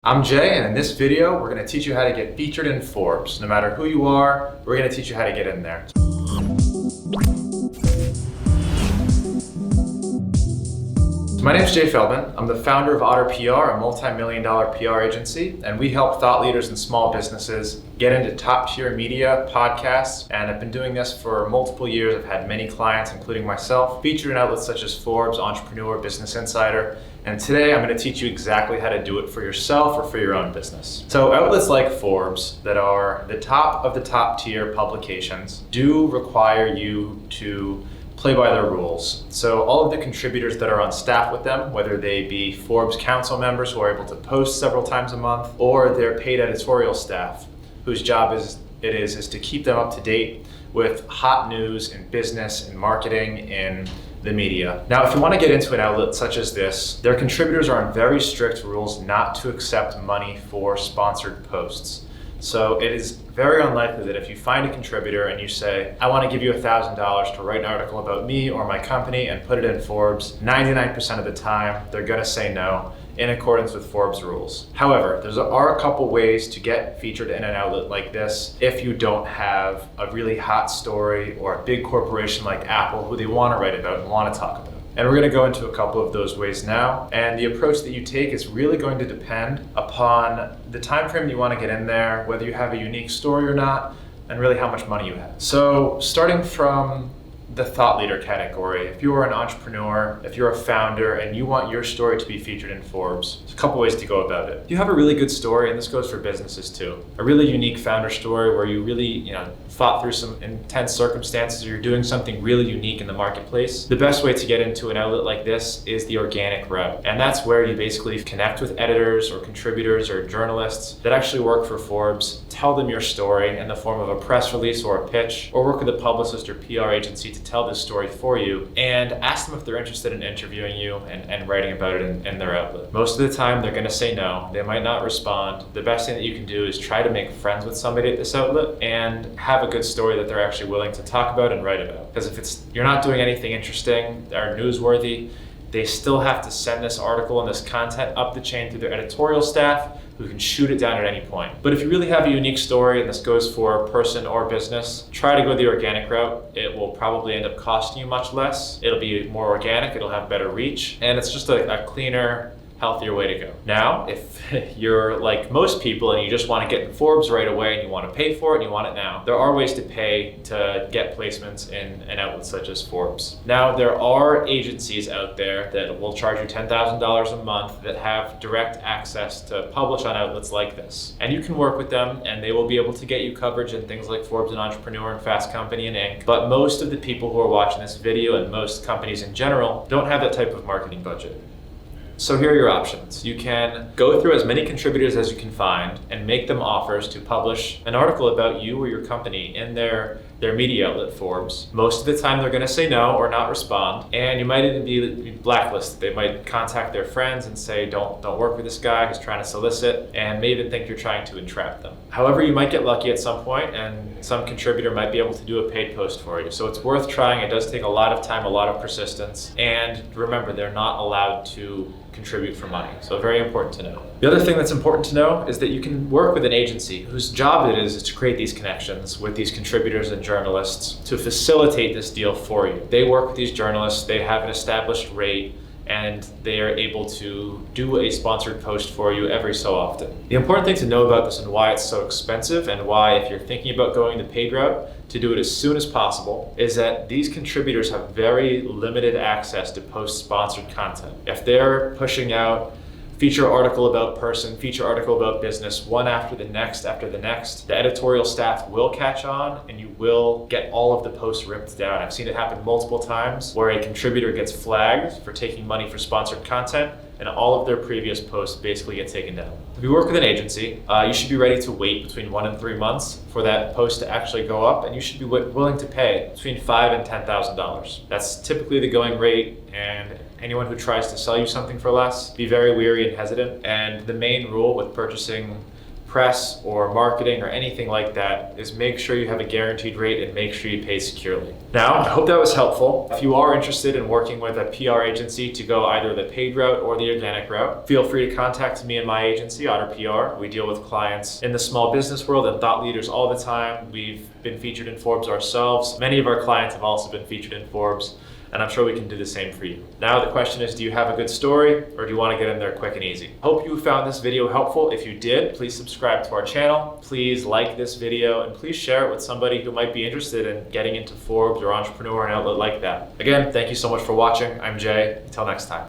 I'm Jay, and in this video, we're going to teach you how to get featured in Forbes. No matter who you are, we're going to teach you how to get in there. So my name is Jay Feldman. I'm the founder of Otter PR, a multi-million-dollar PR agency, and we help thought leaders and small businesses get into top-tier media, podcasts, and I've been doing this for multiple years. I've had many clients, including myself, featured in outlets such as Forbes, Entrepreneur, Business Insider, and today I'm going to teach you exactly how to do it for yourself or for your own business. So outlets like Forbes that are the top of the top tier publications do require you to play by their rules. So all of the contributors that are on staff with them, whether they be Forbes Council members who are able to post several times a month, or their paid editorial staff, whose job is to keep them up to date with hot news in business, in marketing, in the media. Now, if you want to get into an outlet such as this, their contributors are on very strict rules not to accept money for sponsored posts. So it is very unlikely that if you find a contributor and you say, I want to give you $1,000 to write an article about me or my company and put it in Forbes, 99% of the time, they're going to say no in accordance with Forbes rules. However, there are a couple ways to get featured in an outlet like this if you don't have a really hot story or a big corporation like Apple who they want to write about and want to talk about. And we're going to go into a couple of those ways now. And the approach that you take is really going to depend upon the time frame you want to get in there, whether you have a unique story or not, and really how much money you have. So starting from the thought leader category, if you're an entrepreneur, if you're a founder, and you want your story to be featured in Forbes, there's a couple ways to go about it. If you have a really good story, and this goes for businesses too, a really unique founder story where you really, fought through some intense circumstances, or you're doing something really unique in the marketplace, the best way to get into an outlet like this is the organic route. And that's where you basically connect with editors or contributors or journalists that actually work for Forbes, tell them your story in the form of a press release or a pitch, or work with a publicist or PR agency to tell this story for you, and ask them if they're interested in interviewing you and writing about it in their outlet. Most of the time, they're going to say no. They might not respond. The best thing that you can do is try to make friends with somebody at this outlet and have a good story that they're actually willing to talk about and write about. Because if you're not doing anything interesting or newsworthy, they still have to send this article and this content up the chain through their editorial staff, who can shoot it down at any point. But if you really have a unique story, and this goes for person or business, try to go the organic route. It will probably end up costing you much less. It'll be more organic, it'll have better reach, and it's just a cleaner, healthier way to go. Now, if you're like most people and you just want to get in Forbes right away and you want to pay for it and you want it now, there are ways to pay to get placements in an outlet such as Forbes. Now, there are agencies out there that will charge you $10,000 a month that have direct access to publish on outlets like this. And you can work with them and they will be able to get you coverage in things like Forbes and Entrepreneur and Fast Company and Inc. But most of the people who are watching this video and most companies in general don't have that type of marketing budget. So here are your options. You can go through as many contributors as you can find and make them offers to publish an article about you or your company in their media outlet, Forbes. Most of the time they're going to say no or not respond, and you might even be blacklisted. They might contact their friends and say, don't work with this guy who's trying to solicit, and may even think you're trying to entrap them. However, you might get lucky at some point and some contributor might be able to do a paid post for you. So it's worth trying. It does take a lot of time, a lot of persistence, and remember, they're not allowed to contribute for money. So very important to know. The other thing that's important to know is that you can work with an agency whose job it is to create these connections with these contributors and journalists to facilitate this deal for you. They work with these journalists, they have an established rate, and they are able to do a sponsored post for you every so often. The important thing to know about this and why it's so expensive and why, if you're thinking about going the paid route, to do it as soon as possible, is that these contributors have very limited access to post-sponsored content. If they're pushing out feature article about person, feature article about business, one after the next, the editorial staff will catch on and you will get all of the posts ripped down. I've seen it happen multiple times where a contributor gets flagged for taking money for sponsored content and all of their previous posts basically get taken down. If you work with an agency, you should be ready to wait between 1 and 3 months for that post to actually go up, and you should be willing to pay between $5,000 and $10,000. That's typically the going rate, and anyone who tries to sell you something for less, be very weary and hesitant. And the main rule with purchasing press or marketing or anything like that is make sure you have a guaranteed rate and make sure you pay securely. Now, I hope that was helpful. If you are interested in working with a PR agency to go either the paid route or the organic route, feel free to contact me and my agency, Otter PR. We deal with clients in the small business world and thought leaders all the time. We've been featured in Forbes ourselves. Many of our clients have also been featured in Forbes, and I'm sure we can do the same for you. Now the question is, do you have a good story or do you want to get in there quick and easy? Hope you found this video helpful. If you did, please subscribe to our channel. Please like this video and please share it with somebody who might be interested in getting into Forbes or entrepreneur, an outlet like that. Again, thank you so much for watching. I'm Jay. Until next time.